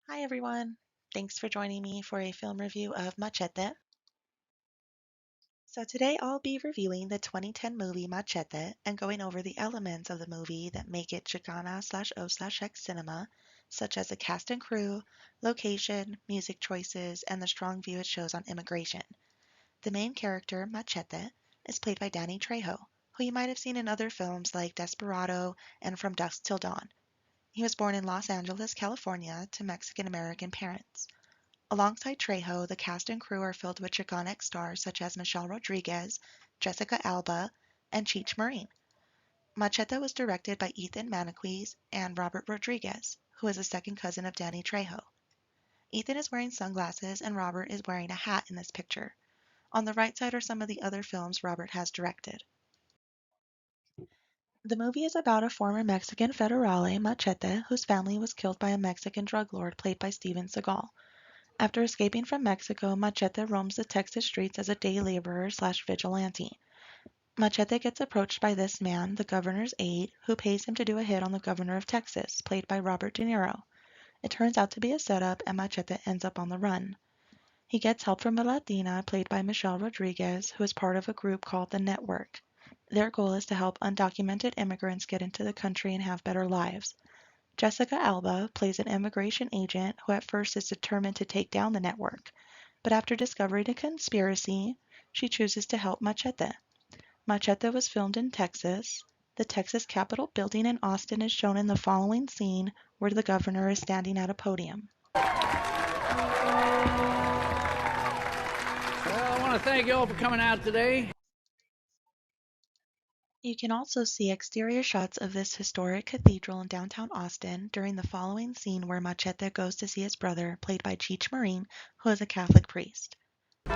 Hi everyone. Thanks for joining me for a film review of Machete. So today I'll be reviewing the 2010 movie Machete and going over the elements of the movie that make it Chicana/O/X cinema, such as the cast and crew, location, music choices, and the strong view it shows on immigration. The main character, Machete, is played by Danny Trejo, who you might have seen in other films like Desperado and From Dusk Till Dawn. He was born in Los Angeles, California, to Mexican-American parents. Alongside Trejo, the cast and crew are filled with Chicanic stars such as Michelle Rodriguez, Jessica Alba, and Cheech Marin. Machete was directed by Ethan Maniquis and Robert Rodriguez, who is a second cousin of Danny Trejo. Ethan is wearing sunglasses and Robert is wearing a hat in this picture. On the right side are some of the other films Robert has directed. The movie is about a former Mexican federale, Machete, whose family was killed by a Mexican drug lord played by Steven Seagal. After escaping from Mexico, Machete roams the Texas streets as a day laborer/vigilante. Machete gets approached by this man, the governor's aide, who pays him to do a hit on the governor of Texas, played by Robert De Niro. It turns out to be a setup, and Machete ends up on the run. He gets help from a Latina, played by Michelle Rodriguez, who is part of a group called The Network. Their goal is to help undocumented immigrants get into the country and have better lives. Jessica Alba plays an immigration agent who at first is determined to take down the network, but after discovering a conspiracy, she chooses to help Machete. Machete was filmed in Texas. The Texas Capitol building in Austin is shown in the following scene where the governor is standing at a podium. Well, I want to thank you all for coming out today. You can also see exterior shots of this historic cathedral in downtown Austin during the following scene where Machete goes to see his brother, played by Cheech Marin, who is a Catholic priest. The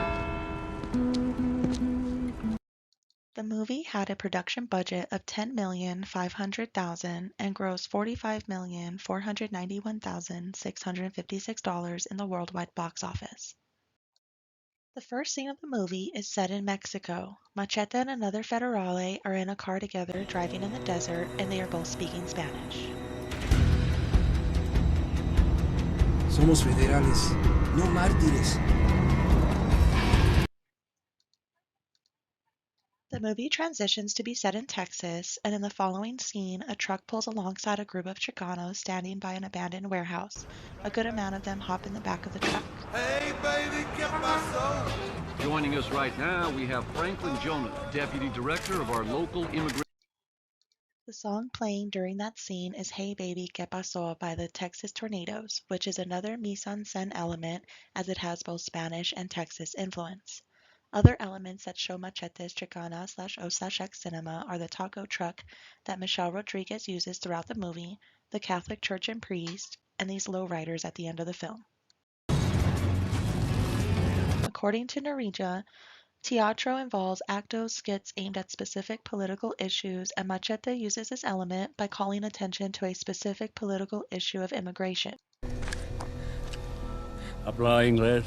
movie had a production budget of $10,500,000 and grossed $45,491,656 in the worldwide box office. The first scene of the movie is set in Mexico. Machete and another federale are in a car together driving in the desert, and they are both speaking Spanish. Somos federales, no mártires. The movie transitions to be set in Texas, and in the following scene, a truck pulls alongside a group of Chicanos standing by an abandoned warehouse. A good amount of them hop in the back of the truck. Hey, baby, get my soul. Joining us right now, we have Franklin Jonas, Deputy Director of our local immigration. The song playing during that scene is Hey Baby, ¿Qué pasó by the Texas Tornadoes, which is another mise-en-scène element as it has both Spanish and Texas influence. Other elements that show Machete's Chicana/O/X cinema are the taco truck that Michelle Rodriguez uses throughout the movie, the Catholic church and priest, and these lowriders at the end of the film. According to Noriega, teatro involves actos skits aimed at specific political issues, and Machete uses this element by calling attention to a specific political issue of immigration. Habla inglés.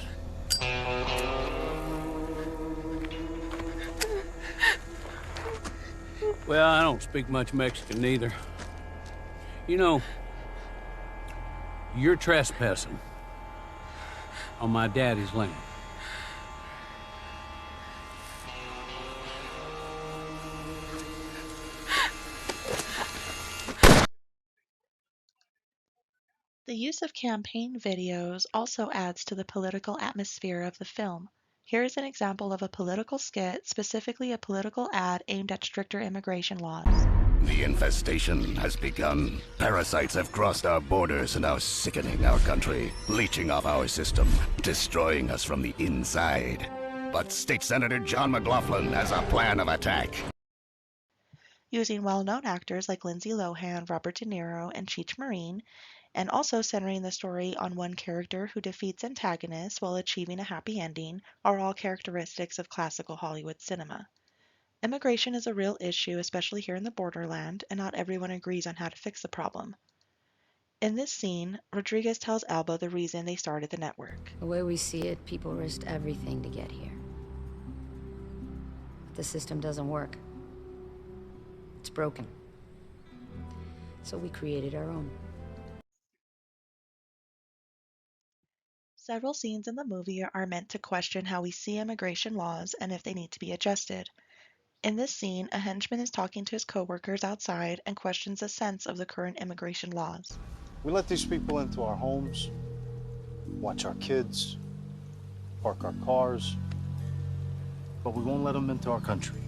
Well, I don't speak much Mexican either. You know, you're trespassing on my daddy's land. The use of campaign videos also adds to the political atmosphere of the film. Here is an example of a political skit, specifically a political ad aimed at stricter immigration laws. The infestation has begun. Parasites have crossed our borders and are sickening our country, leeching off our system, destroying us from the inside. But State Senator John McLaughlin has a plan of attack. Using well-known actors like Lindsay Lohan, Robert De Niro, and Cheech Marin, and also centering the story on one character who defeats antagonists while achieving a happy ending, are all characteristics of classical Hollywood cinema. Immigration is a real issue, especially here in the borderland, and not everyone agrees on how to fix the problem. In this scene, Rodriguez tells Alba the reason they started the network. The way we see it, people risked everything to get here. But the system doesn't work. It's broken. So we created our own. Several scenes in the movie are meant to question how we see immigration laws and if they need to be adjusted. In this scene, a henchman is talking to his coworkers outside and questions the sense of the current immigration laws. We let these people into our homes, watch our kids, park our cars, but we won't let them into our country.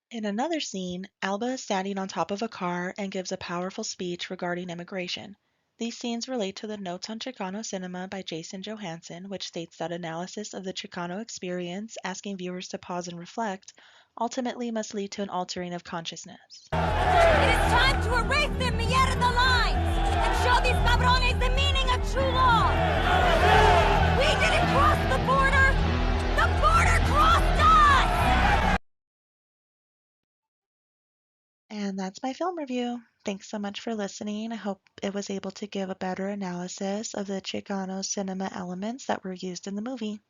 In another scene, Alba is standing on top of a car and gives a powerful speech regarding immigration. These scenes relate to the Notes on Chicano Cinema by Jason Johansen, which states that analysis of the Chicano experience, asking viewers to pause and reflect, ultimately must lead to an altering of consciousness. It is time to erase the mierda lines and show these cabrones the meaning of true law. We didn't cross the border. The border crossed us! And that's my film review. Thanks so much for listening. I hope it was able to give a better analysis of the Chicano cinema elements that were used in the movie.